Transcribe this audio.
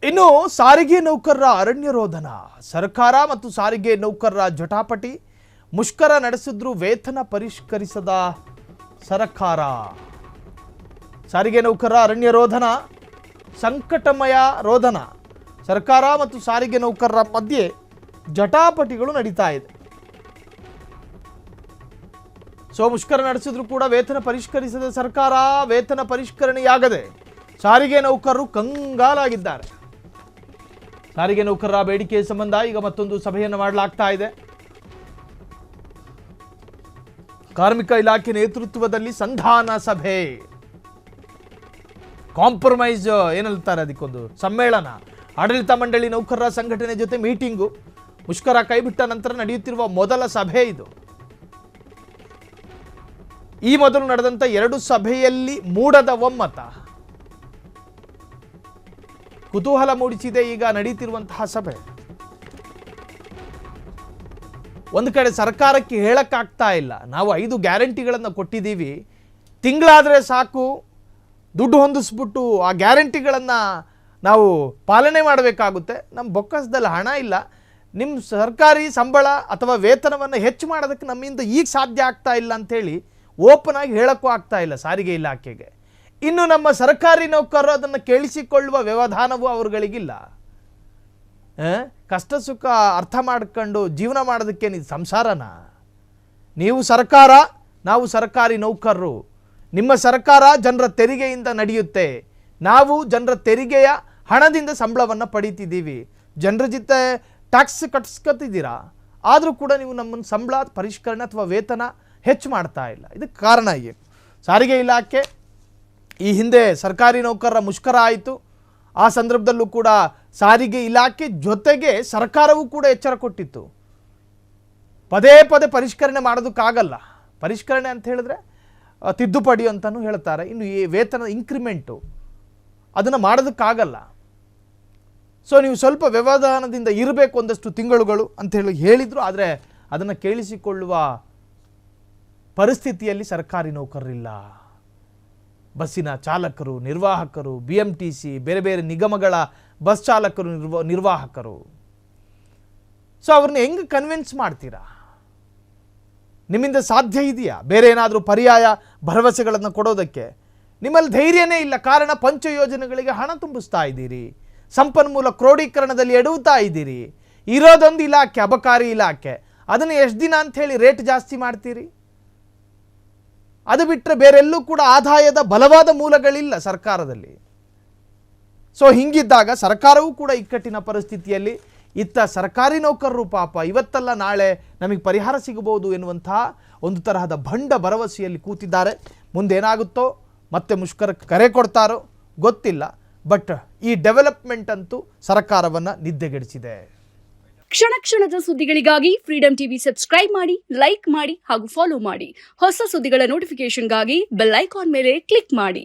ಇನ್ನು ಸಾರಿಗೆ ನೌಕರರ ಅರಣ್ಯ ರೋಧನ, ಸರ್ಕಾರ ಮತ್ತು ಸಾರಿಗೆ ನೌಕರರ ಜಟಾಪಟಿ, ಮುಷ್ಕರ ನಡೆಸಿದ್ರೂ ವೇತನ ಪರಿಷ್ಕರಿಸದ ಸರ್ಕಾರ. ಸಾರಿಗೆ ನೌಕರರ ಅರಣ್ಯ ರೋಧನ, ಸಂಕಟಮಯ ರೋಧನ, ಸರ್ಕಾರ ಮತ್ತು ಸಾರಿಗೆ ನೌಕರರ ಮಧ್ಯೆ ಜಟಾಪಟಿಗಳು ನಡೀತಾ ಇದೆ. ಮುಷ್ಕರ ನಡೆಸಿದ್ರು ಕೂಡ ವೇತನ ಪರಿಷ್ಕರಿಸದ ಸರ್ಕಾರ, ವೇತನ ಪರಿಷ್ಕರಣೆಯಾಗದೆ ಸಾರಿಗೆ ನೌಕರರು ಕಂಗಾಲಾಗಿದ್ದಾರೆ. ಸಾರಿಗೆ ನೌಕರರ ಬೇಡಿಕೆ ಸಂಬಂಧ ಈಗ ಮತ್ತೊಂದು ಸಭೆಯನ್ನು ಮಾಡಲಾಗ್ತಾ ಇದೆ. ಕಾರ್ಮಿಕ ಇಲಾಖೆ ನೇತೃತ್ವದಲ್ಲಿ ಸಂಧಾನ ಸಭೆ, ಕಾಂಪ್ರಮೈಸ್ ಏನಂತಾರೆ ಅದಕ್ಕೊಂದು ಸಮ್ಮೇಳನ, ಆಡಳಿತ ಮಂಡಳಿ ನೌಕರರ ಸಂಘಟನೆ ಜೊತೆ ಮೀಟಿಂಗು, ಮುಷ್ಕರ ಕೈಬಿಟ್ಟ ನಂತರ ನಡೆಯುತ್ತಿರುವ ಮೊದಲ ಸಭೆ ಇದು. ಈ ಮೊದಲು ನಡೆದಂಥ 2 ಸಭೆಯಲ್ಲಿ ಮೂಡದ ಒಮ್ಮತ ಕುತೂಹಲ ಮೂಡಿಸಿದೆ ಈಗ ನಡೆಯುತ್ತಿರುವಂತಹ ಸಭೆ. ಒಂದು ಕಡೆ ಸರ್ಕಾರಕ್ಕೆ ಹೇಳಕ್ಕಾಗ್ತಾ ಇಲ್ಲ, ನಾವು 5 ಗ್ಯಾರಂಟಿಗಳನ್ನು ಕೊಟ್ಟಿದ್ದೀವಿ, ತಿಂಗಳಾದರೆ ಸಾಕು ದುಡ್ಡು ಹೊಂದಿಸ್ಬಿಟ್ಟು ಆ ಗ್ಯಾರಂಟಿಗಳನ್ನು ನಾವು ಪಾಲನೆ ಮಾಡಬೇಕಾಗುತ್ತೆ, ನಮ್ಮ ಬೊಕ್ಕಸದಲ್ಲಿ ಹಣ ಇಲ್ಲ, ನಿಮ್ಮ ಸರ್ಕಾರಿ ಸಂಬಳ ಅಥವಾ ವೇತನವನ್ನು ಹೆಚ್ಚು ಮಾಡೋದಕ್ಕೆ ನಮ್ಮಿಂದ ಈಗ ಸಾಧ್ಯ ಆಗ್ತಾ ಇಲ್ಲ ಅಂಥೇಳಿ ಓಪನ್ ಆಗಿ ಹೇಳೋಕ್ಕೂ ಆಗ್ತಾ ಇಲ್ಲ ಸಾರಿಗೆ ಇಲಾಖೆಗೆ. ಇನ್ನು ನಮ್ಮ ಸರ್ಕಾರಿ ನೌಕರರು ಅದನ್ನು ಕೇಳಿಸಿಕೊಳ್ಳುವ ವ್ಯವಧಾನವೂ ಅವರುಗಳಿಗಿಲ್ಲ. ಕಷ್ಟ ಸುಖ ಅರ್ಥ ಮಾಡ್ಕೊಂಡು ಜೀವನ ಮಾಡೋದಕ್ಕೆ ನೀವು ಸಂಸಾರನ? ನೀವು ಸರ್ಕಾರ, ನಾವು ಸರ್ಕಾರಿ ನೌಕರರು. ನಿಮ್ಮ ಸರ್ಕಾರ ಜನರ ತೆರಿಗೆಯಿಂದ ನಡೆಯುತ್ತೆ, ನಾವು ಜನರ ತೆರಿಗೆಯ ಹಣದಿಂದ ಸಂಬಳವನ್ನು ಪಡೀತಿದ್ದೀವಿ, ಜನರ ಜೊತೆ ಟ್ಯಾಕ್ಸ್ ಕಟ್ಸ್ಕೊತಿದ್ದೀರಾ, ಆದರೂ ಕೂಡ ನೀವು ನಮ್ಮ ಸಂಬಳ ಪರಿಷ್ಕರಣೆ ಅಥವಾ ವೇತನ ಹೆಚ್ಚು ಮಾಡ್ತಾ ಇಲ್ಲ. ಇದಕ್ಕೆ ಕಾರಣ ಏನು? ಸಾರಿಗೆ ಇಲಾಖೆ ಈ ಹಿಂದೆ ಸರ್ಕಾರಿ ನೌಕರರ ಮುಷ್ಕರ ಆಯಿತು, ಆ ಸಂದರ್ಭದಲ್ಲೂ ಕೂಡ ಸಾರಿಗೆ ಇಲಾಖೆ ಜೊತೆಗೆ ಸರ್ಕಾರವೂ ಕೂಡ ಎಚ್ಚರ ಕೊಟ್ಟಿತ್ತು, ಪದೇ ಪದೇ ಪರಿಷ್ಕರಣೆ ಮಾಡೋದಕ್ಕಾಗಲ್ಲ. ಪರಿಷ್ಕರಣೆ ಅಂತ ಹೇಳಿದ್ರೆ ತಿದ್ದುಪಡಿ ಅಂತಲೂ ಹೇಳ್ತಾರೆ, ಇನ್ನು ಈ ವೇತನ ಇನ್ಕ್ರಿಮೆಂಟು ಅದನ್ನು ಮಾಡೋದಕ್ಕಾಗಲ್ಲ. ನೀವು ಸ್ವಲ್ಪ ವ್ಯವಧಾನದಿಂದ ಇರಬೇಕು ಒಂದಷ್ಟು ತಿಂಗಳುಗಳು ಅಂತ ಹೇಳಿದರು. ಆದರೆ ಅದನ್ನು ಕೇಳಿಸಿಕೊಳ್ಳುವ ಪರಿಸ್ಥಿತಿಯಲ್ಲಿ ಸರ್ಕಾರಿ ನೌಕರರಿಲ್ಲ. ಬಸ್ಸಿನ ಚಾಲಕರು, ನಿರ್ವಾಹಕರು, BMTC, ಬೇರೆ ಬೇರೆ ನಿಗಮಗಳ ಬಸ್ ಚಾಲಕರು, ನಿರ್ವಾಹಕರು. ಅವ್ರನ್ನ ಹೆಂಗೆ ಕನ್ವಿನ್ಸ್ ಮಾಡ್ತೀರಾ? ನಿಮ್ಮಿಂದ ಸಾಧ್ಯ ಇದೆಯಾ ಬೇರೆ ಏನಾದರೂ ಪರ್ಯಾಯ ಭರವಸೆಗಳನ್ನು ಕೊಡೋದಕ್ಕೆ? ನಿಮ್ಮಲ್ಲಿ ಧೈರ್ಯನೇ ಇಲ್ಲ. ಕಾರಣ, ಪಂಚ ಯೋಜನೆಗಳಿಗೆ ಹಣ ತುಂಬಿಸ್ತಾ ಇದ್ದೀರಿ, ಸಂಪನ್ಮೂಲ ಕ್ರೋಢೀಕರಣದಲ್ಲಿ ಎಡುತ್ತಾ ಇದ್ದೀರಿ. ಇರೋದೊಂದು ಇಲಾಖೆ, ಅಬಕಾರಿ ಇಲಾಖೆ, ಅದನ್ನು ಎಷ್ಟು ದಿನ ಅಂಥೇಳಿ ರೇಟ್ ಜಾಸ್ತಿ ಮಾಡ್ತೀರಿ? ಅದು ಬಿಟ್ಟರೆ ಬೇರೆಲ್ಲೂ ಕೂಡ ಆದಾಯದ ಬಲವಾದ ಮೂಲಗಳಿಲ್ಲ ಸರ್ಕಾರದಲ್ಲಿ. ಹಿಂಗಿದ್ದಾಗ ಸರ್ಕಾರವೂ ಕೂಡ ಇಕ್ಕಟ್ಟಿನ ಪರಿಸ್ಥಿತಿಯಲ್ಲಿ, ಇತ್ತ ಸರ್ಕಾರಿ ನೌಕರರು ಪಾಪ ಇವತ್ತಲ್ಲ ನಾಳೆ ನಮಗೆ ಪರಿಹಾರ ಸಿಗಬಹುದು ಎನ್ನುವಂತಹ ಒಂದು ತರಹದ ಭಂಡ ಭರವಸೆಯಲ್ಲಿ ಕೂತಿದ್ದಾರೆ. ಮುಂದೇನಾಗುತ್ತೋ, ಮತ್ತೆ ಮುಷ್ಕರಕ್ಕೆ ಕರೆ ಕೊಡ್ತಾರೋ ಗೊತ್ತಿಲ್ಲ. ಬಟ್ ಈ ಡೆವಲಪ್ಮೆಂಟ್ ಅಂತೂ ಸರ್ಕಾರವನ್ನು ನಿದ್ದೆಗೆಡಿಸಿದೆ. ಕ್ಷಣ ಕ್ಷಣದ ಸುದ್ದಿಗಳಿಗಾಗಿ ಫ್ರೀಡಂ ಟಿವಿ ಸಬ್ಸ್ಕ್ರೈಬ್ ಮಾಡಿ, ಲೈಕ್ ಮಾಡಿ ಹಾಗೂ ಫಾಲೋ ಮಾಡಿ. ಹೊಸ ಸುದ್ದಿಗಳ ನೋಟಿಫಿಕೇಶನ್ಗಾಗಿ ಬೆಲ್ ಐಕಾನ್ ಮೇಲೆ ಕ್ಲಿಕ್ ಮಾಡಿ.